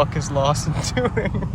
fuck is Lawson doing?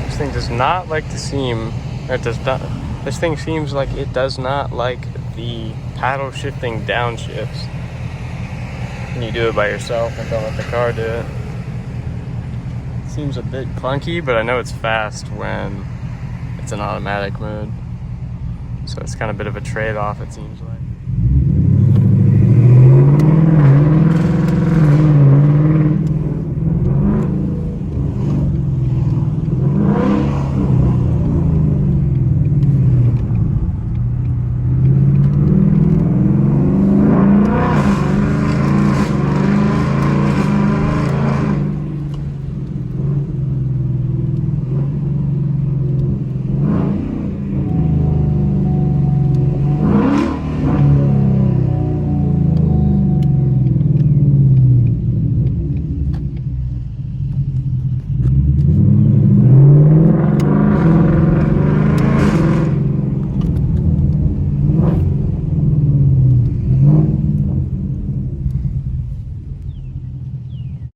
This thing does not like to seem, or it does not, this thing seems like it does not like the paddle shifting downshifts. When you do it by yourself and don't let the car do it. Seems a bit clunky, but I know it's fast when it's in automatic mode. So it's kind of a bit of a trade-off, it seems like.